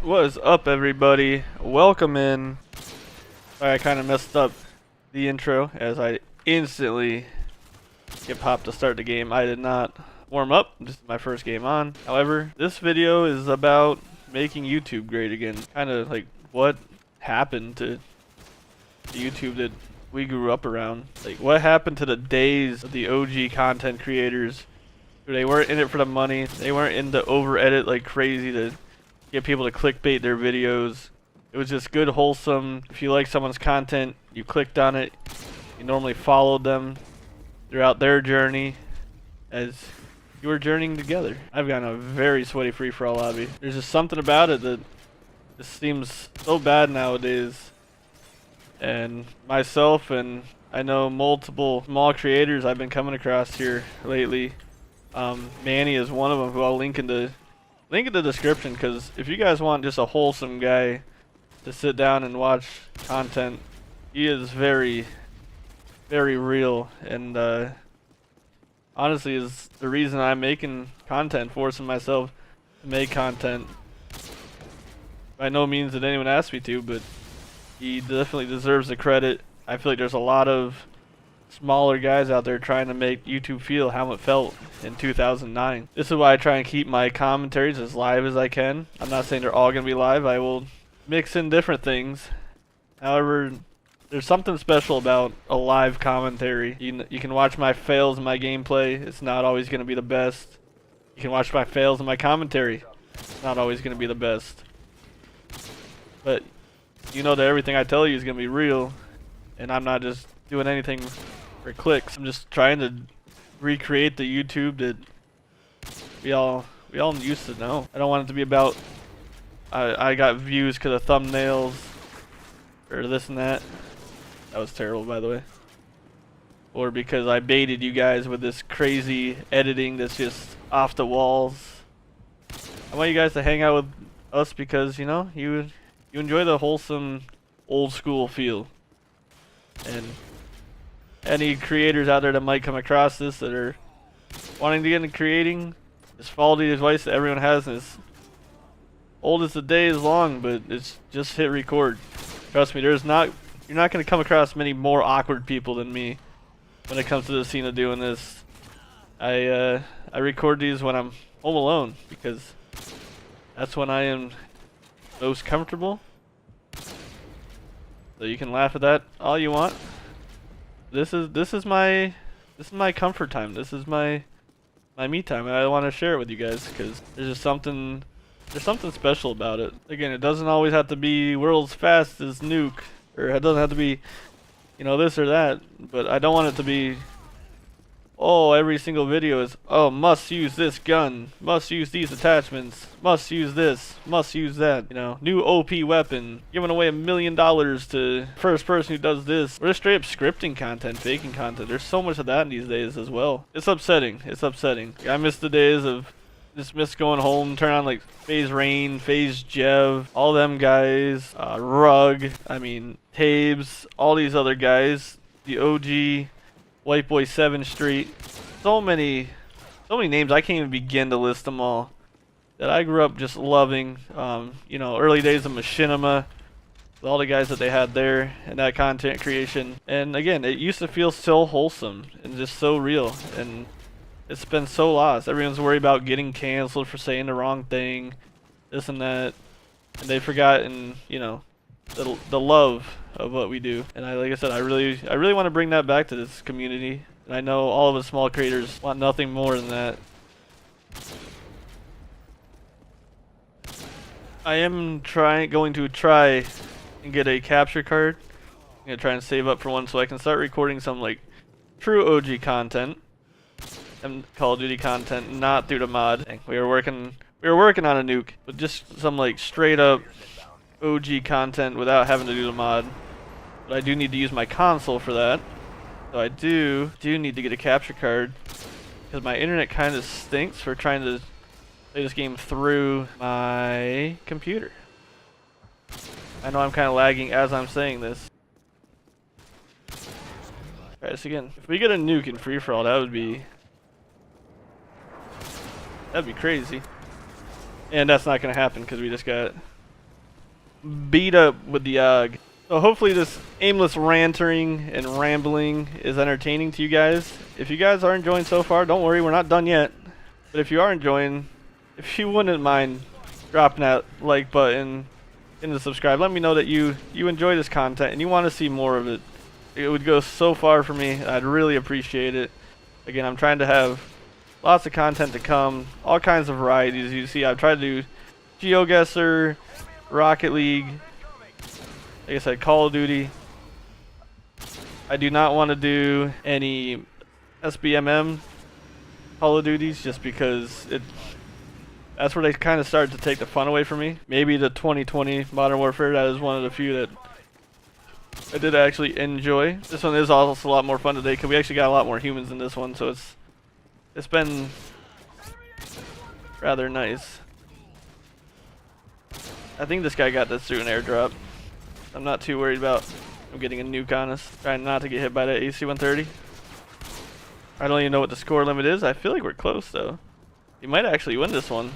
What is up, everybody? Welcome in. Sorry, I kind of messed up the intro as I instantly get popped to start the game. I did not warm up. This is my first game on. However, this video is about making YouTube great again. Kind of like what happened to the YouTube that we grew up around. Like, what happened to the days of the OG content creators? They weren't in it for the money. They weren't in to over edit like crazy to get people to clickbait their videos. It was just good, wholesome. If you like someone's content, you clicked on it. You normally followed them throughout their journey as you were journeying together. I've gotten a very sweaty free-for-all lobby. There's just something about it that just seems so bad nowadays. And myself and I know multiple small creators I've been coming across here lately. Manny is one of them, who I'll link in the description, because if you guys want just a wholesome guy to sit down and watch content, he is very, very real, and honestly is the reason I'm making content, forcing myself to make content. By no means did anyone ask me to, but he definitely deserves the credit. I feel like there's a lot of smaller guys out there trying to make YouTube feel how it felt in 2009. This is why I try and keep my commentaries as live as I can. I'm not saying they're all going to be live. I will mix in different things. However, there's something special about a live commentary. You can watch my fails in my gameplay. It's not always going to be the best. You can watch my fails in my commentary. It's not always going to be the best. But you know that everything I tell you is going to be real, and I'm not just doing anything for clicks. I'm just trying to recreate the YouTube that we all used to know. I don't want it to be about I got views because of thumbnails or this and that. That was terrible, by the way. Or because I baited you guys with this crazy editing that's just off the walls. I want you guys to hang out with us because, you know, you enjoy the wholesome old school feel. And any creators out there that might come across this that are wanting to get into creating, just follow the advice that everyone has, and as old as the day is long, but it's just hit record. Trust me, you're not going to come across many more awkward people than me when it comes to the scene of doing this. I record these when I'm home alone because that's when I am most comfortable. So you can laugh at that all you want. This is my comfort time. This is my me time, and I want to share it with you guys because there's something special about it. Again, it doesn't always have to be world's fastest nuke, or it doesn't have to be, you know, this or that. But I don't want it to be, oh, every single video is, oh, must use this gun, must use these attachments, must use this, must use that, you know, new OP weapon, giving away $1 million to first person who does this. We're just straight up scripting content, faking content. There's so much of that these days as well. It's upsetting. It's upsetting. I miss the days of just miss going home, turn on like FaZe Rain, FaZe Jev, all them guys, Rug, I mean, Tabes, all these other guys, the OG, White Boy 7th Street, so many names, I can't even begin to list them all, that I grew up just loving. You know, early days of Machinima, with all the guys that they had there, and that content creation. And again, it used to feel so wholesome, and just so real, and it's been so lost. Everyone's worried about getting canceled for saying the wrong thing, this and that, and they've forgotten, you know, the love of what we do. And like I said, I really want to bring that back to this community. And I know all of us small creators want nothing more than that. I am going to try and get a capture card. I'm gonna try and save up for one so I can start recording some like true OG content and Call of Duty content, not through the mod. We were working on a nuke, but just some like straight up OG content without having to do the mod. But I do need to use my console for that. So I do need to get a capture card because my internet kind of stinks for trying to play this game through my computer. I know I'm kind of lagging as I'm saying this. Try this again. If we get a nuke in free-for-all, that'd be crazy. And that's not gonna happen because we just got beat up with the AUG. So hopefully this aimless rantering and rambling is entertaining to you guys. If you guys are enjoying so far, don't worry, we're not done yet. But if you are enjoying, if you wouldn't mind dropping that like button and the subscribe, let me know that you enjoy this content and you want to see more of it. It would go so far for me. I'd really appreciate it. Again, I'm trying to have lots of content to come, all kinds of varieties. You see, I've tried to do GeoGuessr, Rocket League, like I said, Call of Duty. I do not want to do any SBMM Call of Duties just because that's where they kind of started to take the fun away from me. Maybe the 2020 Modern Warfare, that is one of the few that I did actually enjoy. This one is also a lot more fun today because we actually got a lot more humans in this one, so it's been rather nice. I think this guy got this through an airdrop. I'm not too worried about him getting a nuke on us. Trying not to get hit by that AC-130. I don't even know what the score limit is. I feel like we're close though. He might actually win this one.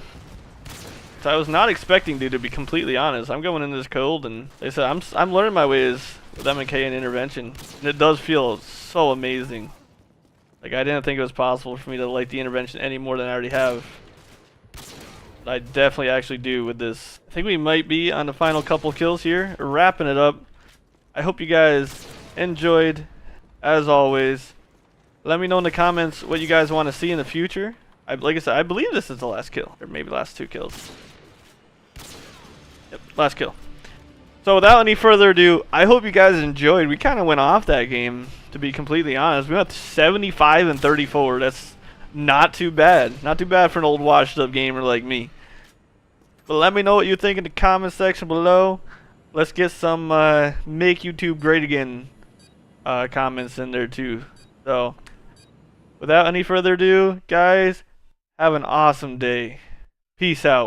So I was not expecting to be completely honest. I'm going in this cold, and they said I'm learning my ways with M&K and intervention. And it does feel so amazing. Like, I didn't think it was possible for me to like the intervention any more than I already have. I definitely actually do with this. I think we might be on the final couple kills here. We're wrapping it up. I hope you guys enjoyed. As always, let me know in the comments what you guys want to see in the future. Like I said, I believe this is the last kill, or maybe last 2 kills. Yep, last kill. So without any further ado, I hope you guys enjoyed. We kind of went off that game, to be completely honest. We went 75 and 34. That's not too bad. Not too bad for an old washed up gamer like me. But let me know what you think in the comment section below. Let's get some make YouTube great again comments in there too. So without any further ado, guys, have an awesome day. Peace out.